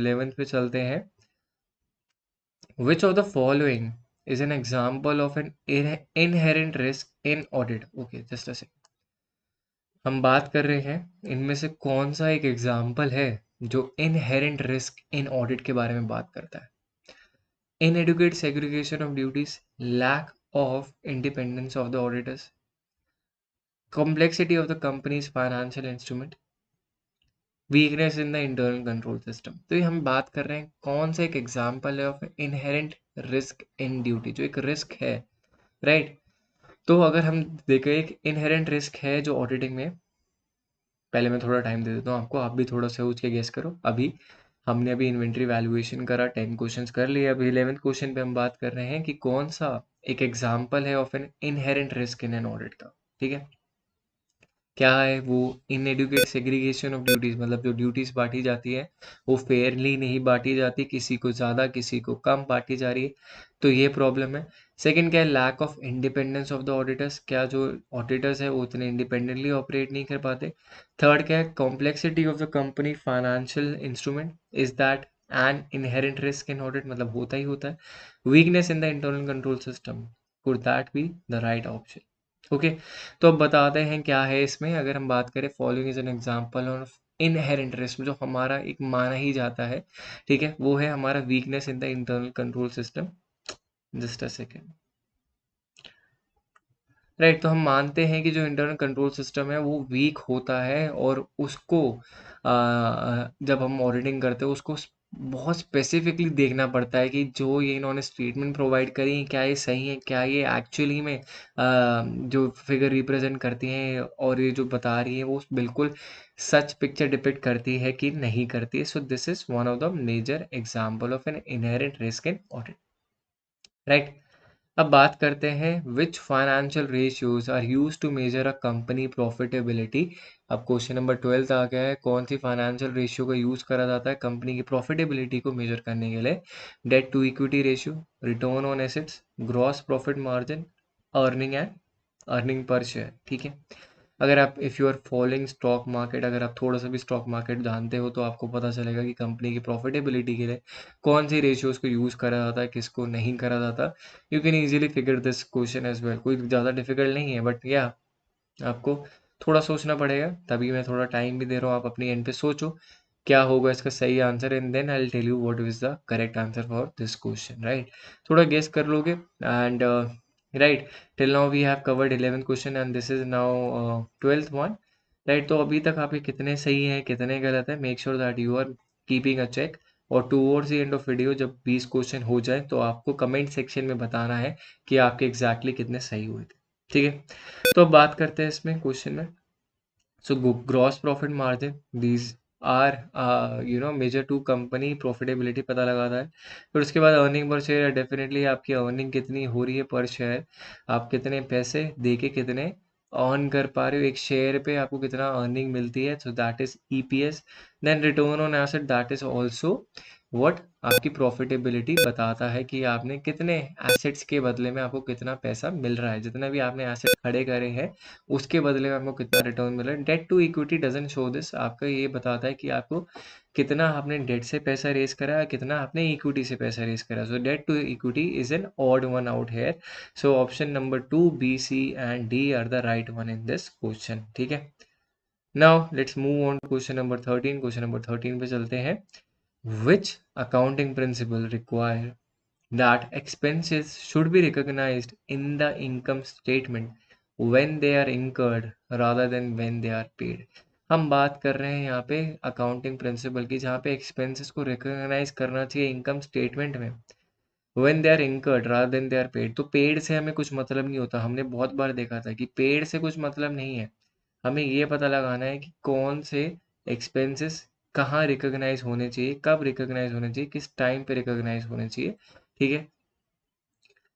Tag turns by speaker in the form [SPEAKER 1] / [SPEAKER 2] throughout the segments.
[SPEAKER 1] 11th पे चलते हैं। विच of the following is an example of an inherent risk in audit? Okay, just a second. हम बात कर रहे हैं इनमें से कौन सा एक एग्जाम्पल है जो इनहेरेंट रिस्क इन ऑडिट के बारे में बात करता है? Inadequate segregation of duties, lack of independence of the auditors, complexity of the company's financial instrument, weakness in the internal control system। तो ये हम बात कर रहे हैं कौन सा एक एग्जाम्पल है of inherent risk in duty, जो एक रिस्क है, राइट? तो अगर हम देखें एक इनहेरेंट रिस्क है जो ऑडिटिंग में, पहले मैं थोड़ा टाइम दे देता हूँ आपको, आप भी थोड़ा सोच के गेस करो। हमने अभी इन्वेंट्री वैल्यूएशन करा, 10 क्वेश्चंस कर लिए, अभी 11th क्वेश्चन पे हम बात कर रहे हैं कि कौन सा एक एग्जाम्पल है of an inherent risk in an audit का। ठीक है, क्या है वो? इनएडुकेट सेग्रीगेशन ऑफ ड्यूटीज, मतलब जो ड्यूटीज बांटी जाती है वो फेयरली नहीं बांटी जाती, किसी को ज़्यादा किसी को कम बांटी जा रही है, तो ये प्रॉब्लम है। सेकंड क्या है? Lack of independence of the auditors, क्या जो ऑडिटर्स है वो उतने इंडिपेंडेंटली ऑपरेट नहीं कर पाते। थर्ड क्या है? Complexity of the company financial instrument, is that N inherent risk in audit, मतलब होता ही होता है। Weakness in the internal control system, could that B the right option? Okay, तो अब बताते हैं क्या है इसमें। अगर हम बात करें following is an example of inherent risk, जो हमारा एक माना ही जाता है, ठीक है, वो है हमारा weakness in the internal control system. Just a second, right? तो हम मानते हैं कि जो इंटरनल कंट्रोल सिस्टम है वो वीक होता है, और उसको जब हम ऑडिटिंग करते हैं उसको बहुत स्पेसिफिकली देखना पड़ता है कि जो ये इन्होंने स्टेटमेंट प्रोवाइड करी क्या ये सही है, क्या ये एक्चुअली में जो फिगर रिप्रेजेंट करती हैं और ये जो बता रही है वो बिल्कुल सच पिक्चर डिपिक्ट करती है कि नहीं करती है। So this is one of the major example of an inherent risk in audit, right? अब बात करते हैं which financial ratios are use to measure a company profitability. अब क्वेश्चन नंबर 12 आ गया है, कौन सी फाइनेंशियल रेशियो का यूज करा जाता है कंपनी की प्रॉफिटेबिलिटी को मेजर करने के लिए? Debt to equity ratio, return on assets, gross profit margin, earning and earning per share. ठीक है, अगर आप if you are following stock market, अगर आप थोड़ा सा भी स्टॉक मार्केट जानते हो तो आपको पता चलेगा कि कंपनी की प्रॉफिटेबिलिटी के लिए कौन सी रेशियोज को यूज़ करा जाता है, किसको नहीं करा जाता। You can easily figure this question as well, कोई ज़्यादा डिफिकल्ट नहीं है, बट या आपको थोड़ा सोचना पड़ेगा, तभी मैं थोड़ा टाइम भी दे रहा हूँ, आप अपनी एंड पे सोचो क्या होगा इसका सही answer, and then I will tell you what is the correct answer for this question, right? थोड़ा गेस कर लोगे, and right, till now we have covered 11th question and this is now 12th one, right? तो अभी तक आपके कितने सही हैं कितने गलत हैं, make sure that you are keeping a check. और towards the end of video जब 20 क्वेश्चन हो जाए तो आपको कमेंट सेक्शन में बताना है कि आपके एग्जैक्टली कितने सही हुए थे, ठीक है? तो अब बात करते हैं इसमें क्वेश्चन में। So gross profit margin, these are measure to company profitability पता लगाता है। फिर उसके बाद अर्निंग पर शेयर, डेफिनेटली आपकी अर्निंग कितनी हो रही है पर शेयर, आप कितने पैसे दे के कितने अर्न कर पा रहे हो, एक शेयर पे आपको कितना अर्निंग मिलती है, so that is EPS. Then return on asset, that is also what आपकी प्रॉफिटेबिलिटी बताता है कि आपने कितने एसेट्स के बदले में आपको कितना पैसा मिल रहा है, जितना भी आपने एसेट खड़े करे हैं उसके बदले में आपको कितना रिटर्न मिल रहा है। Debt to equity doesn't show this, आपका ये बताता है कि आपको कितना आपने डेट से पैसा रेज करा है, कितना आपने इक्विटी से पैसा रेज करा। So debt to equity is an odd one out here. So option number 2, B, C and D are the right one in this question, ठीक है? Now let's move on to question number 13। Question number 13 पे चलते हैं। Which accounting principle require that expenses should be recognized in the income statement when they are incurred rather than when they are paid? हम बात कर रहे हैं यहाँ पे अकाउंटिंग प्रिंसिपल की, जहाँ पे एक्सपेंसेस को रिकॉग्नाइज करना चाहिए इनकम स्टेटमेंट में when they are incurred rather than they are paid। तो पेड से हमें कुछ मतलब नहीं होता, हमने बहुत बार देखा था कि पेड से कुछ मतलब नहीं है। हमें ये पता लगाना है कि कौन से एक्सपेंसेस कहाँ रिकॉग्नाइज होने चाहिए, कब रिकॉग्नाइज होने चाहिए, किस टाइम पे रिकॉग्नाइज होने चाहिए, ठीक है?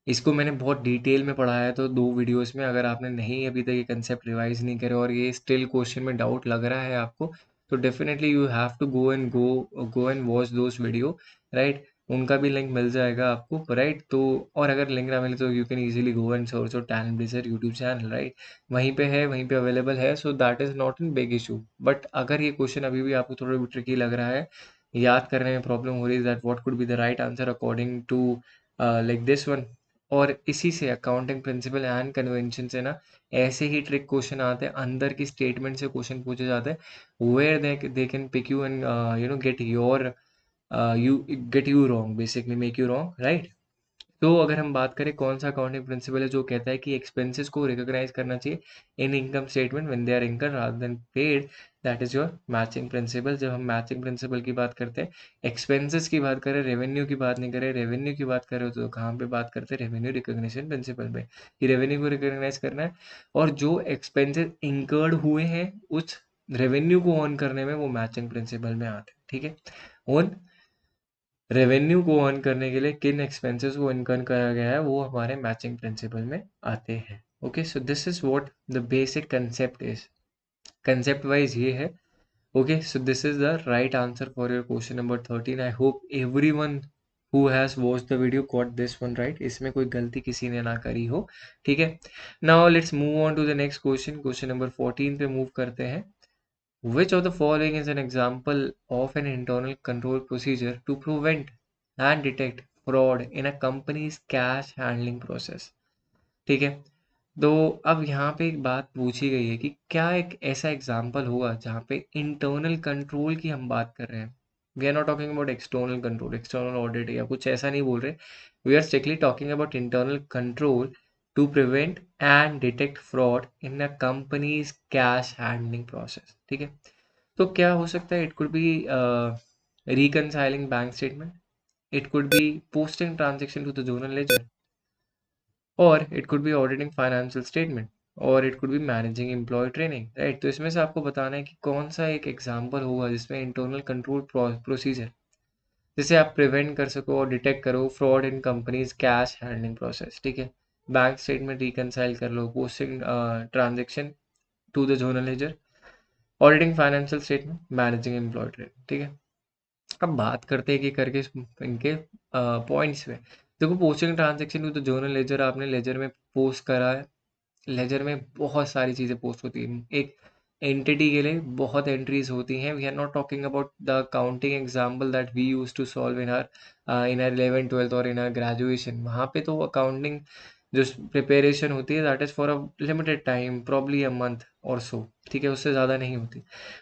[SPEAKER 1] इसको मैंने बहुत डिटेल में पढ़ाया है तो 2 वीडियोस में, अगर आपने नहीं अभी तक ये कंसेप्ट रिवाइज नहीं करे और ये स्टिल क्वेश्चन में डाउट लग रहा है आपको, तो definitely you have to go and watch those video, right? उनका भी लिंक मिल जाएगा आपको, राइट? तो और अगर लिंक ना मिले तो you can easily go and search our Talent Blazer YouTube channel, right? वहीं पे है, वहीं पे अवेलेबल है, so that is not an big issue. But अगर ये क्वेश्चन अभी भी आपको थोड़ा ट्रिकी लग रहा है याद करने में प्रॉब्लम हो रही है that what could be the right answer according to like this one. और इसी से अकाउंटिंग प्रिंसिपल एंड कन्वेंशन से ना ऐसे ही ट्रिक क्वेश्चन आते हैं, अंदर की स्टेटमेंट से क्वेश्चन पूछे जाते हैं where they can pick you and get your you get you wrong, basically make you wrong, right? तो अगर हम बात करें कौन सा अकाउंटिंग प्रिंसिपल है जो कहता है कि एक्सपेंसेस को रिकॉग्नाइज करना चाहिए in income statement when they are income rather than paid, that is your matching principle. जब हम मैचिंग प्रिंसिपल की बात करते हैं, एक्सपेंसेस की बात करें, रेवेन्यू की बात नहीं करें, रेवेन्यू की बात करें तो कहाँ पे बात करते हैं, रेवेन्यू रिकॉग्निशन प्रिंसिपल में, कि रेवेन्यू को रिकॉग्नाइज करना है और जो एक्सपेंसेस इंकर्ड हुए हैं उस रेवेन्यू को ऑन करने में वो मैचिंग प्रिंसिपल में आते हैं, ठीक है। ऑन रेवेन्यू को अर्न करने के लिए किन एक्सपेंसेस को इनकम करा गया है वो हमारे मैचिंग प्रिंसिपल में आते हैं। Okay, so this is what the basic concept is. Concept wise ये है। Okay, so this is the right answer for your question number 13। I hope everyone who has watched the video got this one right, इसमें कोई गलती किसी ने ना करी हो, ठीक है। Now let's move on to the next question. Question number 14 पे मूव करते हैं। Which of the following is an example of an internal control procedure to prevent and detect fraud in a company's cash handling process? ठीक है, तो अब यहाँ पे एक बात पूछी गई है कि क्या एक ऐसा एग्जाम्पल होगा जहाँ पे इंटरनल कंट्रोल की हम बात कर रहे हैं। We are not talking about external control, external audit या कुछ ऐसा नहीं बोल रहे। We are strictly talking about internal control to prevent and detect fraud in a company's cash handling process, ठीक है। तो क्या हो सकता है, it could be reconciling bank statement, it could be posting transaction to the journal ledger, or it could be auditing financial statement, और it could be managing employee training, right. तो इसमें से आपको बताना है कि कौन सा एक एग्जांपल होगा जिसमें इंटरनल कंट्रोल प्रोसीजर जिसे आप प्रिवेंट कर सको और डिटेक्ट करो fraud in companies cash handling process, ठीक है। बैंक स्टेटमेंट रिकनसाइल कर लो, posting transaction to the general ledger, auditing financial statement, managing employee training, ठीक है। अब बात करते हैं कि करके इनके पॉइंट्स में। देखो, posting transaction to the general ledger आपने लेजर में पोस्ट करा है। लेजर में बहुत सारी चीज़ें पोस्ट होती हैं। एक एंटिटी के लिए बहुत एंट्रीज होती हैं। We are not talking about the counting example that we use to solve in our 11th 12th और इन आर ग्रेजुएशन। वहाँ पे तो अकाउंटिंग जो प्रिपरेशन होती है that is for a limited time, probably a month or so, ठीक है, उससे ज़्यादा नहीं होती।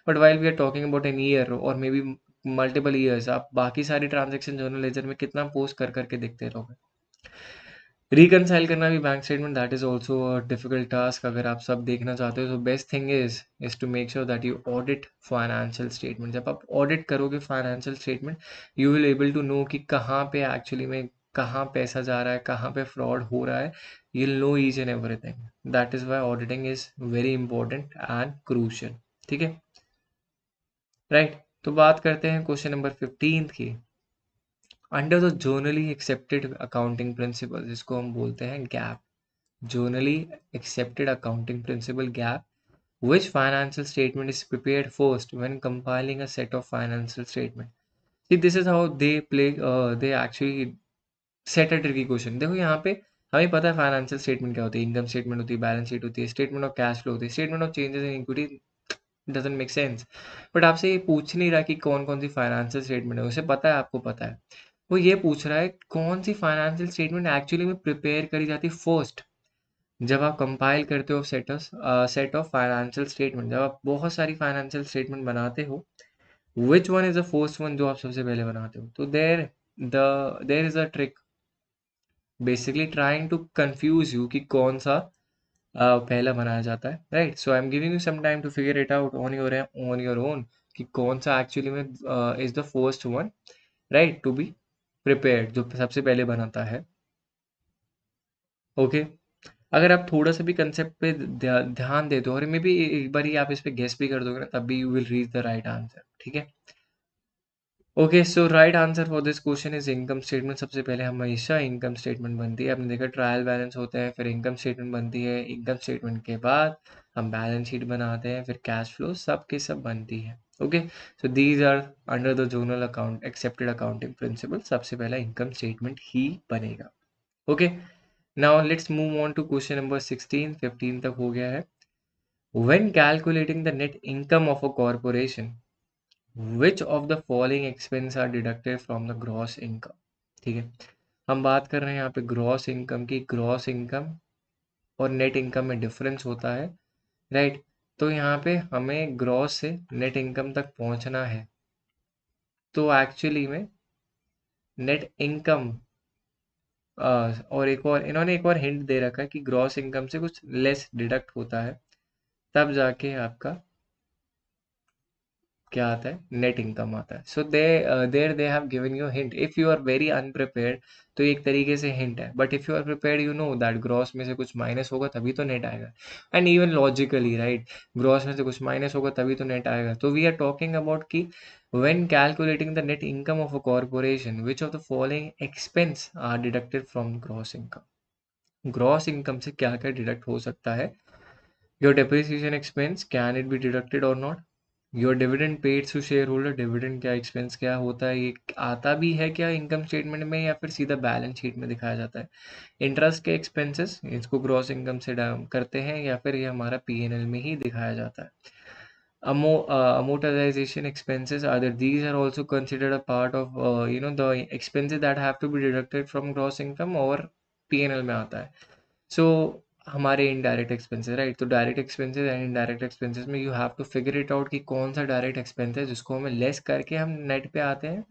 [SPEAKER 1] But while we are talking about an year or may be multiple years, आप बाकी सारी ट्रांजेक्शन जर्नल लेजर में कितना पोस्ट कर करके देखते रहोगे। रिकनसाइल करना भी bank statement, that is also a difficult task. अगर आप सब देखना चाहते हो तो best thing is to make sure that you audit financial statement. जब आप ऑडिट करोगे financial statement, you will able to know कि कहाँ पे एक्चुअली में कहाँ पैसा जा रहा है, कहाँ पे फ्रॉड हो रहा है। You will know each and everything. That is why auditing is very important and crucial, ठीक है, राइट। तो बात करते हैं क्वेश्चन नंबर 15 की। Under the generally accepted accounting principle, जिसको हम बोलते हैं GAAP, journally accepted accounting principle gap, which financial statement is prepared first when compiling a set of financial statement? See, this is how they actually set a tricky question. देखो यहाँ पे हमें पता है फाइनेंशियल स्टेटमेंट क्या होती है, income statement होती है, बैलेंस शीट होती है, स्टेटमेंट ऑफ कैश फ्लो होती है, statement of changes in equity doesn't make sense. But आपसे ये पूछ नहीं रहा कि कौन कौन सी फाइनेंशियल स्टेटमेंट है, उसे पता है, आपको पता है। वो ये पूछ रहा है कौन सी फाइनेंशियल स्टेटमेंट एक्चुअली में प्रिपेयर करी जाती है फर्स्ट जब आप कंपाइल करते हो सेट ऑफ फाइनेंशियल स्टेटमेंट। जब आप बहुत सारी फाइनेंशियल स्टेटमेंट बनाते हो, which one is the first one जो आप सबसे पहले बनाते हो। तो there is a trick basically trying to confuse you कि कौन सा पहला बनाया जाता है, right. So I am giving you some time to figure it out on your own कि कौन सा एक्चुअली में is the first one, right, to be prepared, जो सबसे पहले बनाता है। ओके, अगर आप थोड़ा सा भी कंसेप्ट पे ध्यान दे दो और मे बी एक बार ही आप इस पे गेस भी कर दोगे ना, तब भी you will reach the right answer, ठीक है। Okay, so right answer for this question is income statement. सबसे पहले हमेशा इनकम स्टेटमेंट बनती है। आपने देखा ट्रायल बैलेंस होते हैं, फिर इनकम स्टेटमेंट बनती है, इनकम स्टेटमेंट के बाद हम बैलेंस शीट बनाते हैं, फिर कैश फ्लो, सब के सब बनती है। Okay, so these are under the general account accepted accounting principle. सबसे पहला इनकम स्टेटमेंट ही बनेगा। Okay, now let's move on to question number 16। 15 तक हो गया है। When calculating the net income of a corporation, which of the following expense are deducted from the gross income. ठीक है, हम बात कर रहे हैं यहाँ पे ग्रॉस इनकम की। ग्रॉस इनकम और नेट इनकम में डिफरेंस होता है, राइट। तो यहाँ पे हमें ग्रॉस से नेट इनकम तक पहुँचना है, तो एक्चुअली में नेट इनकम और इन्होंने एक और हिंट दे रखा है कि ग्रॉस इनकम से कुछ लेस डिडक्ट होता है, तब जाके आपका क्या आता है, नेट इनकम आता है। So there they have given you hint. If you are very unprepared तो एक तरीके से हिंट है, but if you are prepared you know that gross में से कुछ माइनस होगा तभी तो नेट आएगा। And even logically, right, gross में से कुछ माइनस होगा तभी तो नेट आएगा। तो वी आर टॉकिंग अबाउट कि when calculating the net income of a corporation, which of the following expense are deducted from gross income? Gross income से क्या क्या डिडक्ट हो सकता है? Your depreciation expense, can it be deducted or not? Your dividend paid to shareholder, dividend क्या expense क्या होता है, ये आता भी है क्या इनकम स्टेटमेंट में या फिर सीधा बैलेंस शीट में दिखाया जाता है? इंटरेस्ट के एक्सपेंसेस, इसको ग्रॉस इनकम से डाउन करते हैं या फिर ये हमारा पीएनएल में ही दिखाया जाता है? Amortization expenses, either these are also considered a part of the expenses that have to be deducted from gross income और पीएनएल में आता है। सो हमारे इनडायरेक्ट एक्सपेंसेस, राइट। तो direct expenses and indirect expenses में you have to figure it out कि कौन सा डायरेक्ट एक्सपेंस है जिसको हमें लेस करके हम नेट पे आते हैं,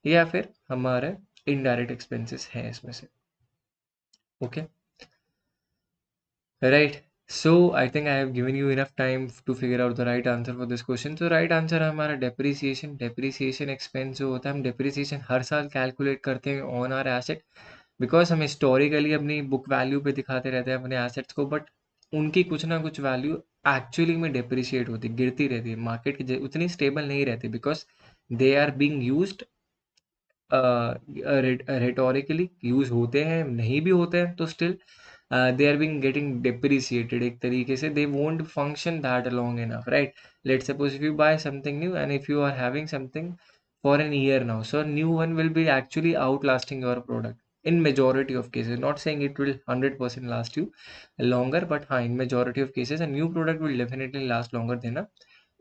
[SPEAKER 1] या फिर हमारे इनडायरेक्ट एक्सपेंसेस हैं इसमें से। Okay, right. So I think I have given you enough time to figure out the right answer for this question. तो right answer है हमारा डेप्रिसिएशन। डेप्रिसिएशन एक्सपेंस जो होता है, हम डेप्रिसिएशन हर साल कैलकुलेट करते हैं ऑन आर एसेट, बिकॉज हम हिस्टोरिकली अपनी बुक वैल्यू पे दिखाते रहते हैं अपने एसेट्स को, बट उनकी कुछ ना कुछ वैल्यू एक्चुअली में डिप्रिशिएट होती, गिरती रहती है, मार्केट की उतनी स्टेबल नहीं रहती, because they are being used rhetorically, use होते हैं, नहीं भी होते हैं तो still they are being getting depreciated एक तरीके से, they won't function that long enough, right? Let's suppose if you buy something new and if you are having something for an year now, so a new one will be actually outlasting your product in majority of cases. Not saying it will 100% last you longer, but in majority of cases a new product will definitely last longer than a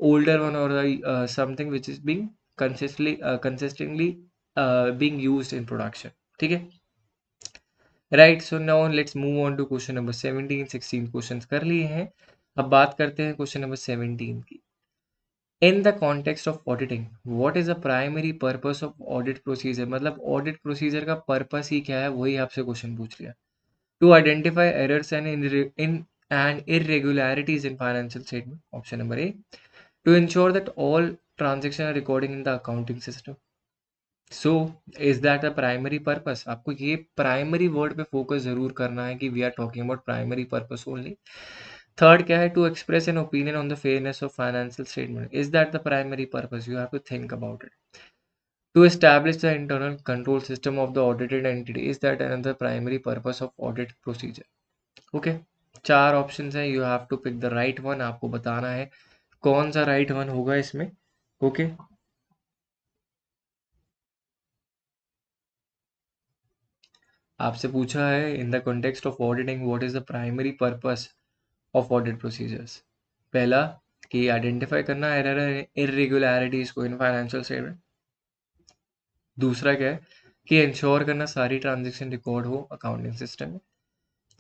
[SPEAKER 1] older one, or something which is being consistently being used in production. ठीक है, right. So now let's move on to question number 17। 16 questions कर लिए हैं, अब बात करते हैं question number 17 की। In the context of auditing, what is the primary purpose of audit procedure? मतलब ऑडिट प्रोसीजर का पर्पस ही क्या है, वही आपसे क्वेश्चन पूछ लिया। To identify errors and in and irregularities in financial statement, option number A. To ensure that all transaction are recording in the accounting system, so is that the primary purpose? आपको ये primary word पे focus जरूर करना है कि we are talking about primary purpose only. Third क्या है? To express an opinion on the fairness of financial statement, is that the primary purpose? You have to think about it. To establish the internal control system of the audited entity, is that another primary purpose of audit procedure? Okay, चार option है, you have to pick the right one. आपको बताना है कौन सा right one होगा इसमें। Okay, आपसे पूछा है इन the context of auditing what is the primary purpose of audit procedures. पहला कि आइडेंटिफाई करना एरर इरेगुलरिटीज को इन फाइनेंशियल स्टेटमेंट। दूसरा क्या है कि इंश्योर करना सारी ट्रांजेक्शन रिकॉर्ड हो अकाउंटिंग सिस्टम में।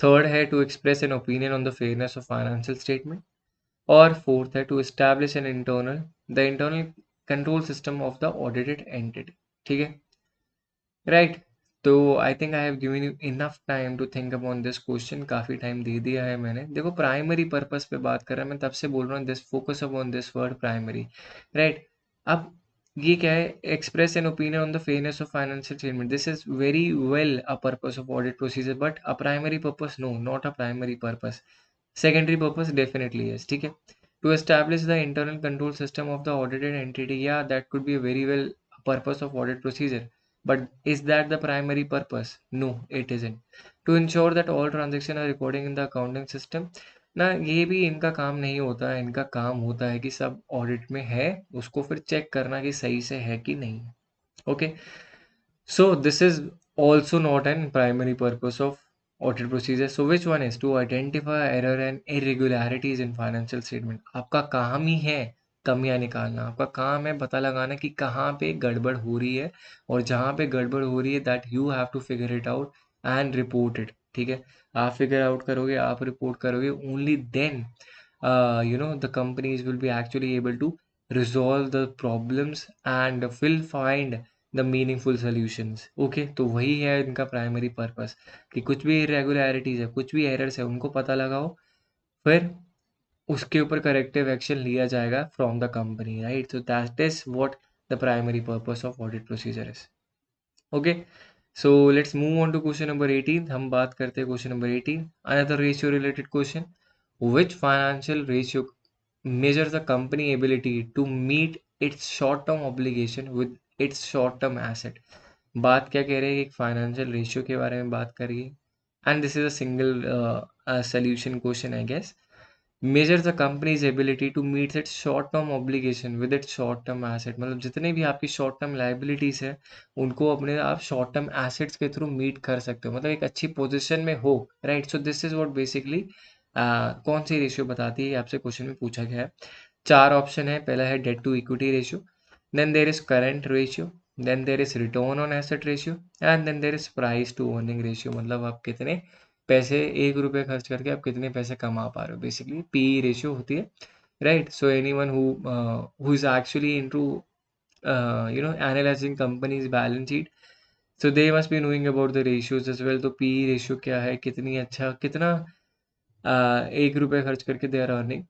[SPEAKER 1] थर्ड है to express an opinion on the fairness of financial statement. और फोर्थ है to establish an internal the internal control system of the audited entity. ठीक है, राइट। तो I think I have given you enough time to think about this question. काफ़ी time दे दिया है मैंने। देखो, प्राइमरी पर्पस पे बात कर रहा है, मैं तब से बोल रहा हूँ this focus upon this word primary, right. अब ये क्या है? Express an opinion on the fairness of financial statement, this is very well a purpose of audit procedure, but a primary purpose no, not a primary purpose. Secondary purpose definitely है, ठीक है। To establish the internal control system of the audited entity, या that could be very well purpose of audit procedure, but is that the primary purpose? No, it isn't. To ensure that all transactions are recording in the accounting system, ना ये भी इनका काम नहीं होता है। इनका काम होता है कि सब ऑडिट में है, उसको फिर चेक करना कि सही से है कि नहीं। Okay, so this is also not an primary purpose of audit procedure. So which one is? To identify error and irregularities in financial statement. आपका काम ही है कमियां निकालना। आपका काम है पता लगाना कि कहाँ पे गड़बड़ हो रही है, और जहाँ पे गड़बड़ हो रही है that you have to figure it out and report it. ठीक है, आप फिगर आउट करोगे, आप रिपोर्ट करोगे, only then the companies will be actually able to resolve the problems and will find the meaningful solutions। Okay, तो वही है इनका प्राइमरी पर्पस, कि कुछ भी इरेगुलरिटीज है, कुछ भी एरर्स है, उनको पता लगाओ, फिर उसके ऊपर करेक्टिव एक्शन लिया जाएगा from the company, right. So that is what the primary purpose of audit procedure is. Okay, so let's move on to question number 18। हम बात करते हैं question number 18, another ratio related question. Which financial ratio measures the company ability to meet its short-term obligation with its short-term asset? बात क्या कह रहे हैं, एक फाइनेंशियल रेशियो के बारे में बात करिए, and this is a single solution question I guess। measures the company's ability to meet its short term obligation with its short term asset। मतलब जितने भी आपकी शॉर्ट टर्म लाइबिलिटीज है, उनको अपने आप शॉर्ट टर्म एसेट्स के थ्रू मीट कर सकते हो, मतलब एक अच्छी पोजीशन में हो, right. So this is what basically कौन सी रेशियो बताती है, आपसे क्वेश्चन में पूछा गया है। चार ऑप्शन है, पहला है debt to equity ratio, then there is current ratio, then there is return on asset ratio, and then there is price to earning ratio. मतलब आप कितने पैसे, 1 रुपये खर्च करके आप कितने पैसे कमा पा रहे हो, बेसिकली पी रेशियो होती है, right. So anyone who is actually into analysing company's balance sheet, so they must be knowing about the ratios as well. तो पी रेशियो क्या है, कितनी अच्छा, कितना 1 रुपये खर्च करके they are earning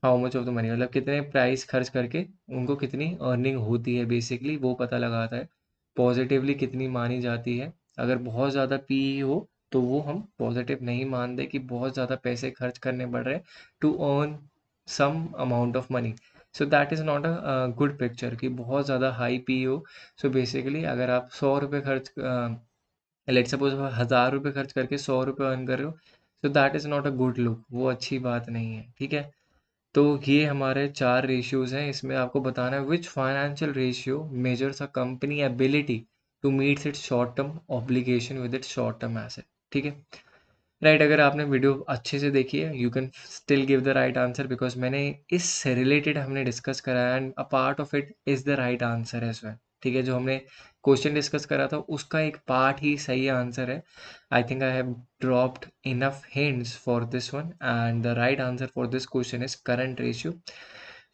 [SPEAKER 1] how much of the money, मतलब कितने प्राइस खर्च करके उनको कितनी अर्निंग होती है, बेसिकली वो पता लगाता है। पॉजिटिवली कितनी मानी जाती है, अगर बहुत ज़्यादा पी हो तो वो हम पॉजिटिव नहीं मानते कि बहुत ज़्यादा पैसे खर्च करने पड़ रहे हैं to earn some amount of money. So that is not a good picture कि बहुत ज़्यादा हाई पी हो। सो बेसिकली अगर आप 100 रुपये खर्च, लेट सपोज 1000 रुपये खर्च करके 100 रुपये अर्न कर रहे हो, सो that is not a good look, वो अच्छी बात नहीं है, ठीक है। तो ये हमारे चार रेशियोज हैं, इसमें आपको बताना है which financial ratio measures a company ability to meets its short term obligation with its short term asset. ठीक है, राइट। अगर आपने वीडियो अच्छे से देखी है, you can still give the right answer, because मैंने इससे रिलेटेड हमने डिस्कस करा है, and a part of it is the right answer as well. ठीक है, जो हमने क्वेश्चन डिस्कस करा था उसका एक पार्ट ही सही आंसर है। आई think I have dropped enough hints for this one, and the right answer for this question is current ratio,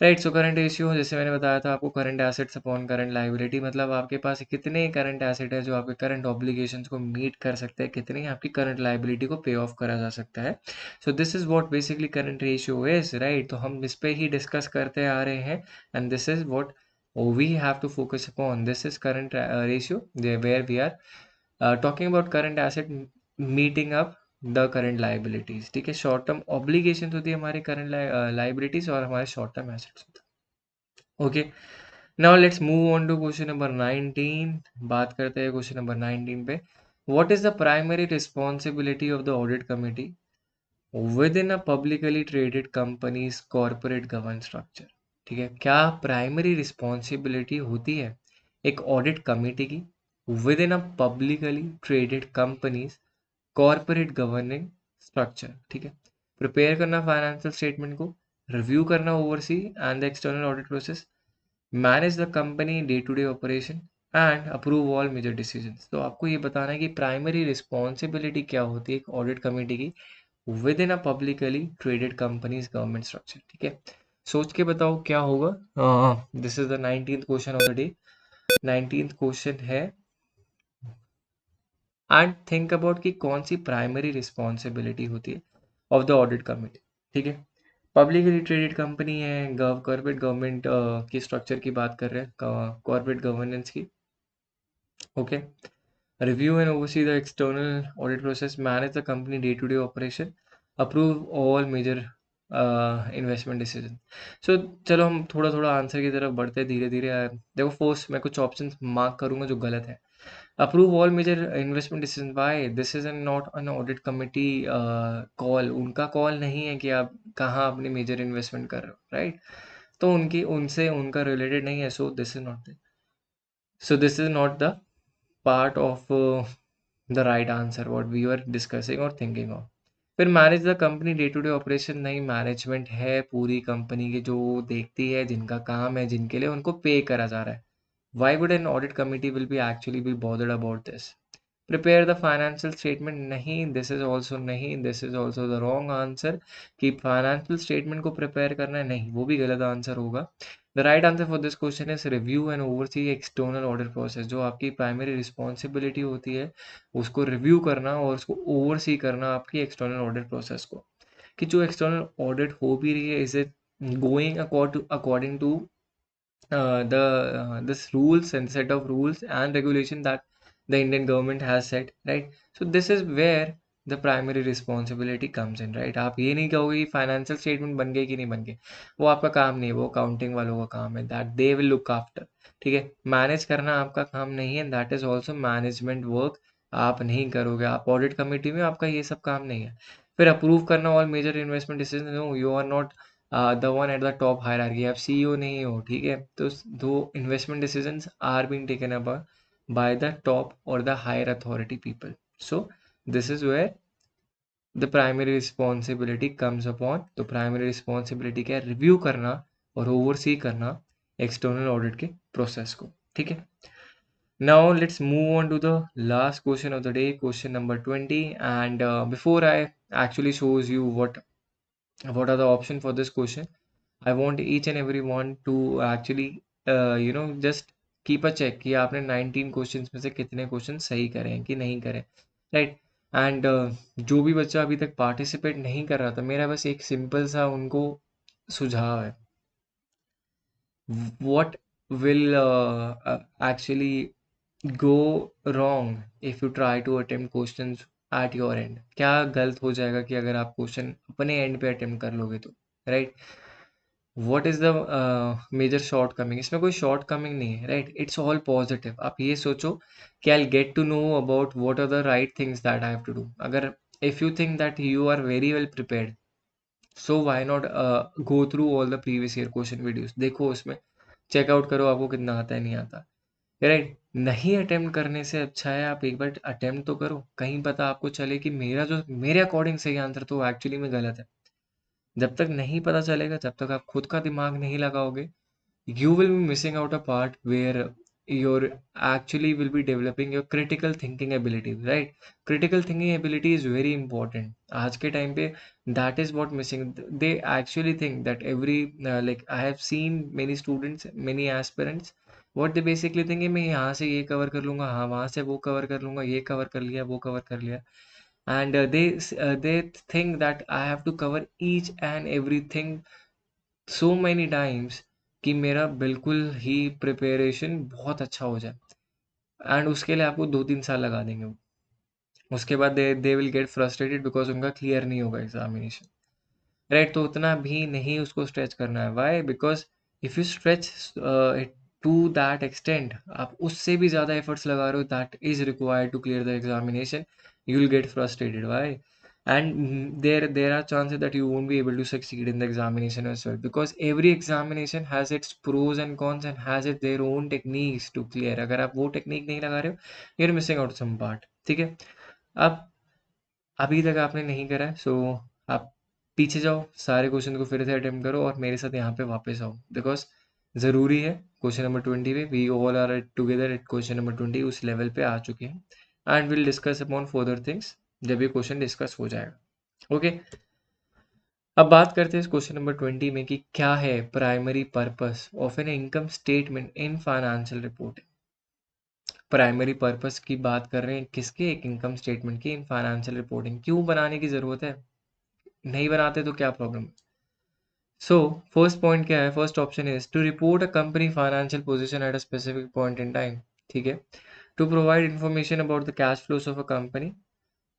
[SPEAKER 1] right. So current ratio जैसे मैंने बताया था आपको, current assets upon current liability, मतलब आपके पास कितने करंट एसेट है जो आपके करंट ऑब्लिगेशंस को मीट कर सकते हैं, कितनी आपकी करंट लाइबिलिटी को पे ऑफ करा जा सकता है। So this is what basically current ratio is, right. तो हम इस पे ही डिस्कस करते आ रहे हैं, and this is what we have to focus upon। This is current ratio where we are talking about current asset meeting up the current liabilities. ठीक है, short term obligation होती है हमारी करंट लाइबिलिटीज, और हमारे शॉर्ट टर्म एसेट्स होते हैं। Okay, now let's move on to question number 19। बात करते हैं क्वेश्चन नंबर 19 पे। What is the primary responsibility of the audit committee within a publicly traded company's corporate governance structure. ठीक है, क्या primary responsibility होती है एक ऑडिट कमेटी की within a publicly traded company's corporate governing structure. ठीक है, prepare करना फाइनेंशियल स्टेटमेंट को, रिव्यू करना oversee and the external audit process, manage the company day to day operation, and approve all major decisions. तो आपको ये बताना है कि प्राइमरी रिस्पॉन्सिबिलिटी क्या होती है एक ऑडिट कमेटी की within a publicly traded companies government structure. ठीक है, सोच के बताओ क्या होगा। This is the 19th question of the day. 19th question है, एंड थिंक अबाउट कि कौन सी प्राइमरी रिस्पॉन्सिबिलिटी होती है ऑफ द ऑडिट कमिटी। ठीक है, पब्लिकली ट्रेडेड कंपनी है, कॉर्पोरेट गवर्नमेंट की स्ट्रक्चर की बात कर रहे हैं, कॉर्पोरेट गवर्नेंस की। Okay, review and oversee the external audit process, manage the company day-to-day operation, approve all major investment decision. So चलो हम थोड़ा थोड़ा आंसर की तरफ बढ़ते हैं धीरे धीरे। देखो फोर्स मैं कुछ ऑप्शंस मार्क करूंगा जो गलत है। Approve all major investment decision, why this is an not an audit committee call, उनका कॉल नहीं है कि आप कहाँ अपनी मेजर इन्वेस्टमेंट कर रहे हो, राइट। तो उनकी उनसे उनका रिलेटेड नहीं है, so this is not the part of the right answer what we were discussing or thinking of। फिर manage the company day to day operation, नहीं मैनेजमेंट है पूरी कंपनी की जो देखती है, जिनका काम है, जिनके लिए उनको पे करा जा रहा है. Why would an audit committee will be actually be bothered about this? Prepare the financial statement, नहीं, this is also नहीं, this is also the wrong answer कि financial statement को prepare करना है, नहीं, वो भी गलत आंसर होगा. The right answer for this question is review and oversee external audit process. जो आपकी primary responsibility होती है उसको review करना और उसको oversee करना आपकी external audit process को, कि जो external audit हो भी रही है, is it going according to this rules and set of rules and regulation that the Indian government has set, right? So this is where the primary responsibility comes in, right? आप ये नहीं कहोगे कि financial statement बन गए कि नहीं बन गए, वो आपका काम नहीं है, वो अकाउंटिंग वालों का काम है, that they will look after. ठीक है, मैनेज करना आपका काम नहीं है, that is also management work, आप नहीं करोगे, आप ऑडिट कमेटी में आपका ये सब काम नहीं है. फिर अप्रूव करना all major investment decision, no you are not the one at the top hierarchy, आप सीईओ नहीं हो. ठीक है, तो दो investment decisions are being taken up by the top or the higher authority people. So this is where the primary responsibility comes upon. तो primary responsibility क्या है? रिव्यू करना और ओवरसी करना एक्सटर्नल ऑडिट के प्रोसेस को. ठीक है, now let's move on to the last question of the day, question number 20. And before I actually shows you what are the option for this question, I want each and every one to actually just keep a check कि आपने 19 questions में से कितने question सही करे हैं कि नहीं करे, राइट. एंड जो भी बच्चा अभी तक पार्टिसिपेट नहीं कर रहा था, मेरा बस एक सिंपल सा उनको सुझाव है. what will actually go wrong if you try to attempt questions at your end? क्या गलत हो जाएगा कि अगर आप क्वेश्चन अपने एंड पे अटेम्प्ट कर लोगे तो, right. What is the major shortcoming? इसमें कोई शॉर्ट कमिंग नहीं है, राइट. It's all positive. आप ये सोचो कि I get to know about what are the right things that I have to do. अगर if you think that you are very well prepared, so why not go through all the previous year question videos, देखो उसमें, checkout करो आपको कितना आता है नहीं आता, राइट. नहीं अटेम्प्ट करने से अच्छा है आप एक बार अटेम्प्ट तो करो, कहीं पता आपको चले कि मेरा जो मेरे अकॉर्डिंग सही आंसर तो एक्चुअली में गलत है. जब तक नहीं पता चलेगा, जब तक आप खुद का दिमाग नहीं लगाओगे, you will be missing out a part where you're actually will be developing your critical thinking ability, right? Critical thinking ability is very important आज के टाइम पे. that is what missing. They actually think that every like I have seen many students, many aspirants, what they basically think है मैं यहाँ से ये cover कर लूँगा, हाँ वहाँ से वो कवर कर लूँगा, ये कवर कर लिया, वो कवर कर लिया. and they think that I have to cover each and everything so many times कि मेरा बिल्कुल ही प्रिपरेशन बहुत अच्छा हो जाए. एंड उसके लिए आपको 2-3 साल लगा देंगे वो. उसके बाद they will get frustrated because उनका क्लियर नहीं होगा एग्जामिनेशन, राइट. तो उतना भी नहीं उसको स्ट्रेच करना है. Why? Because if you stretch to that extent, आप उससे भी ज़्यादा एफर्ट्स लगा रहे हो that is required to clear the examination, you will get frustrated. Why? And there are chances that you won't be able to succeed in the examination as well, because every examination has its pros and cons and has it their own techniques to clear. अगर आप वो technique नहीं लगा रहे हो, you're missing out some part. ठीक है, अब अभी तक आपने नहीं करा है, सो आप पीछे जाओ, सारे क्वेश्चन को फिर से अटेम्प्ट करो और मेरे साथ यहाँ पे वापस आओ, बिकॉज ज़रूरी है. क्वेश्चन नंबर 20 पे we all are together at question number 20, उस लेवल पे आ चुके हैं. And will discuss upon further things जब ये क्वेश्चन डिस्कस हो जाएगा. ओके, अब बात करते हैं इस क्वेश्चन नंबर 20 में कि क्या है primary purpose of an income statement in financial reporting. Primary purpose की बात कर रहे हैं किसके? एक इनकम स्टेटमेंट की इन फाइनेंशियल रिपोर्टिंग. क्यों बनाने की ज़रूरत है? नहीं बनाते तो क्या प्रॉब्लम है? सो फर्स्ट पॉइंट क्या है? First option is to report a company financial position at a specific point in time. ठीक है, to provide information about the cash flows of a company,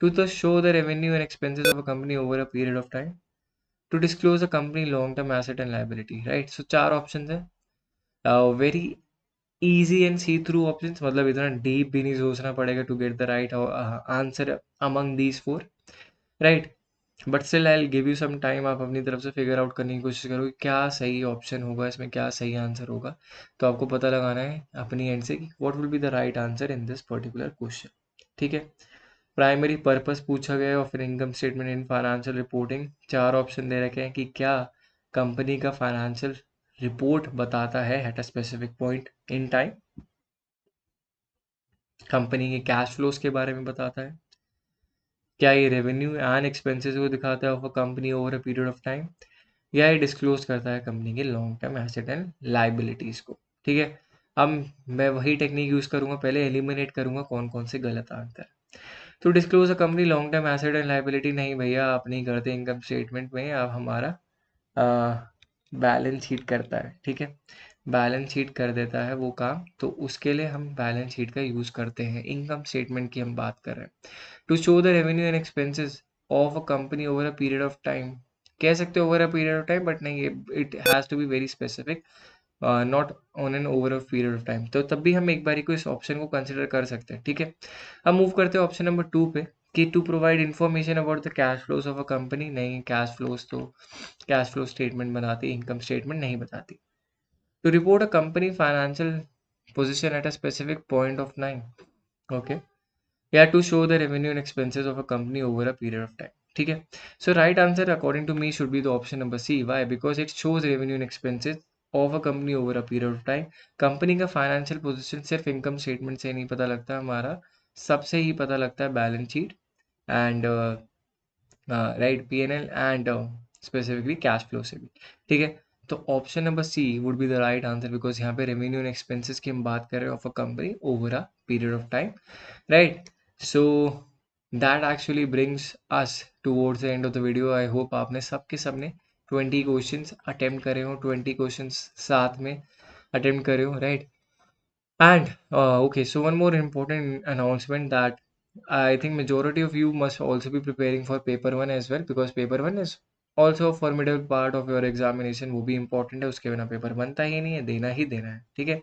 [SPEAKER 1] to show the revenue and expenses of a company over a period of time, to disclose a company long term asset and liability, right. So 4 option है, very easy and see through options, मतलब इतना deep भी नहीं सोचना पड़ेगा to get the right answer among these 4, right. But still I will give you some time, आप अपनी तरफ से फिगर आउट करने की कोशिश करो कि क्या सही ऑप्शन होगा इसमें, क्या सही आंसर होगा. तो आपको पता लगाना है अपनी एंड से कि what will be the right answer in this particular question. ठीक है, प्राइमरी पर्पस पूछा गया है of an income statement in financial reporting. 4 option दे रखे हैं कि क्या कंपनी का फाइनेंशियल रिपोर्ट बताता है eight a specific point in time, company के कैश फ्लोज के बारे में बताता है, क्या ये रेवेन्यू एंड एक्सपेंसेस को दिखाता है of a company over a period of time, या ये डिस्क्लोज करता है कंपनी के long term asset and liabilities को। ठीक है, अब मैं वही टेक्निक यूज करूंगा, पहले एलिमिनेट करूंगा कौन कौन से गलत आंसर। तो disclose a company long term asset and liability नहीं भैया, आप नहीं करते इनकम स्टेटमेंट में, आप हमारा बैलेंस शीट करता है। ठीक है, बैलेंस शीट कर देता है वो काम, तो उसके लिए हम बैलेंस शीट का यूज़ करते हैं। इनकम स्टेटमेंट की हम बात कर रहे हैं। To show the revenue and expenses of a company over a period of time, कह सकते हो over a period of time, but नहीं, it has to be very specific, not on an over a period of time. तो तब भी हम एक बारी को इस ऑप्शन को कंसिडर कर सकते हैं। ठीक है, अब मूव करते हैं ऑप्शन नंबर 2 पे, कि to provide information about the cash flows of a company. नहीं, कैश फ्लोज तो कैश फ्लो स्टेटमेंट बनाती, इनकम स्टेटमेंट नहीं बताती। To report a company financial position at a specific point of time, okay, या to show the revenue and expenses of a company over a period of time. ठीक है, so right answer according to me should be the option number C. Why? Because it shows revenue and expenses of a company over a period of time. Company का financial position सिर्फ income statement से नहीं पता लगता हमारा, सबसे ही पता लगता है balance sheet and right, P&L and specifically cash flow से भी। ठीक है, तो option number C would be the right answer, because यहाँ पे रेवेन्यू एंड एक्सपेंसेस की हम बात कर रहे हैं of a company over a period of time, right. So that actually brings us towards the end of the video. I hope आपने सबके सबने 20 क्वेश्चंस अटेम्प्ट करे हो, 20 क्वेश्चंस साथ में अटेम्प्ट करे हो, right. And okay, so one more important announcement, that I think majority of you must also be preparing for paper one as well, because paper one is also a formidable part of your examination। वो भी important है, उसके बिना paper बनता ही नहीं है, देना ही देना है। ठीक है,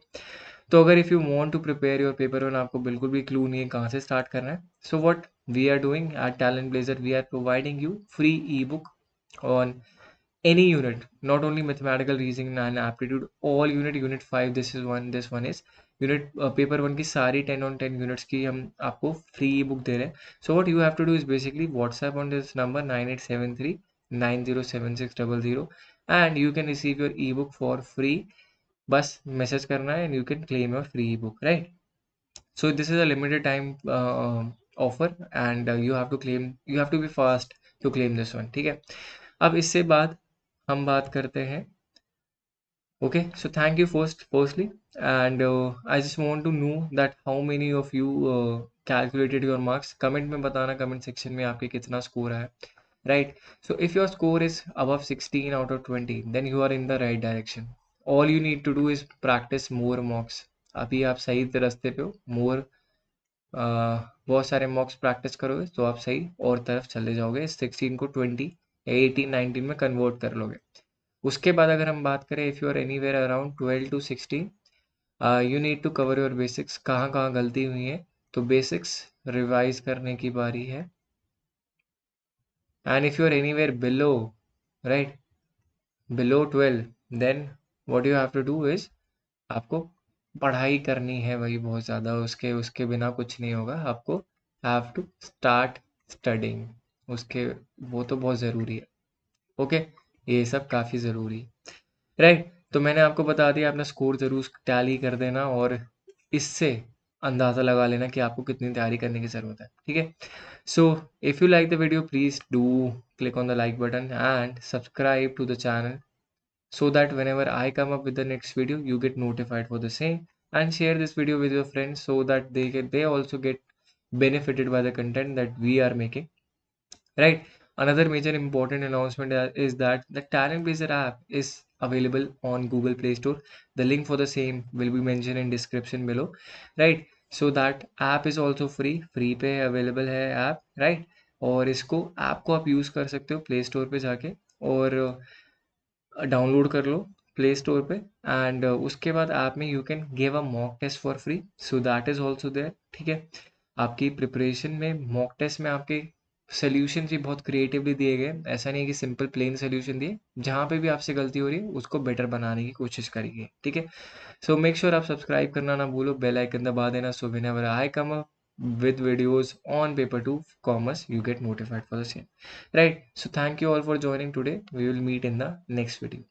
[SPEAKER 1] तो अगर if you want to prepare your paper one, आपको बिल्कुल भी clue नहीं है कहाँ से start करना है, so what we are doing at Talent Blazer, we are providing you free ebook on any unit, not only mathematical reasoning and aptitude, all unit 5, this one is unit paper 1 की सारी 10 on 10 units की हम आपको free ई book दे रहे हैं। So what you have to do is basically WhatsApp on this number 9873907600 and you can receive your ebook for free. बस message करना है and you can claim your free ebook, right. So this is a limited time offer and you have to be fast to claim this one। ठीक है, अब इससे बाद हम बात करते हैं। Okay, so thank you firstly, and I just want to know that how many of you calculated your marks। Comment में बताना, कमेंट सेक्शन में आपके कितना स्कोर है, right? So if your score is above 16 out of 20, then you are in the right direction। all you need to do is practice more mocks। अभी आप सही रास्ते पे हो। more बहुत सारे मॉक्स प्रैक्टिस करोगे तो आप सही और तरफ चले जाओगे, 16 को 20 या 18 19 में कन्वर्ट कर लोगे। उसके बाद अगर हम बात करें, if you are anywhere around 12 to 16, you need to cover your basics. कहाँ कहाँ गलती हुई है, तो बेसिक्स रिवाइज करने की बारी है। And if you are anywhere below, right, below 12, then what you have to do is, आपको पढ़ाई करनी है भाई बहुत ज़्यादा, उसके उसके बिना कुछ नहीं होगा। आपको हैव टू स्टार्ट स्टडिंग, उसके वो तो बहुत ज़रूरी है। ओके, ये सब काफ़ी ज़रूरी है, राइट। तो मैंने आपको बता दिया, अपना स्कोर ज़रूर टैली कर देना और इससे अंदाज़ा लगा लेना कि आपको कितनी तैयारी करने की ज़रूरत है। ठीक है, so if you like the video, please do click on the like button and subscribe to the channel, so that whenever I come up with the next video, you get notified for the same, and share this video with your friends so that they also get benefited by the content that we are making, right. Another major important announcement is that the Talent Blazer app is available on Google Play Store। The link for the same will be mentioned in description below, right। So that app is also free पे available है app, right। और इसको app को आप use कर सकते हो play store पे जाके, और डाउनलोड कर लो प्ले स्टोर पे, एंड उसके बाद ऐप में you can give a mock test for free, so that is also there. ठीक है, आपकी प्रिपरेशन में मॉक टेस्ट में आपके सोल्यूशन भी बहुत क्रिएटिवली दिए गए, ऐसा नहीं है कि सिंपल प्लेन सोल्यूशन दिए, जहाँ पे भी आपसे गलती हो रही है उसको बेटर बनाने की कोशिश करिए। ठीक है, सो मेक श्योर आप सब्सक्राइब करना ना भूलो, बेल आइकन दबा देना, so whenever I come up with videos on paper to commerce, you get notified for the same. Right. So thank you all for joining today. We will meet in the next video.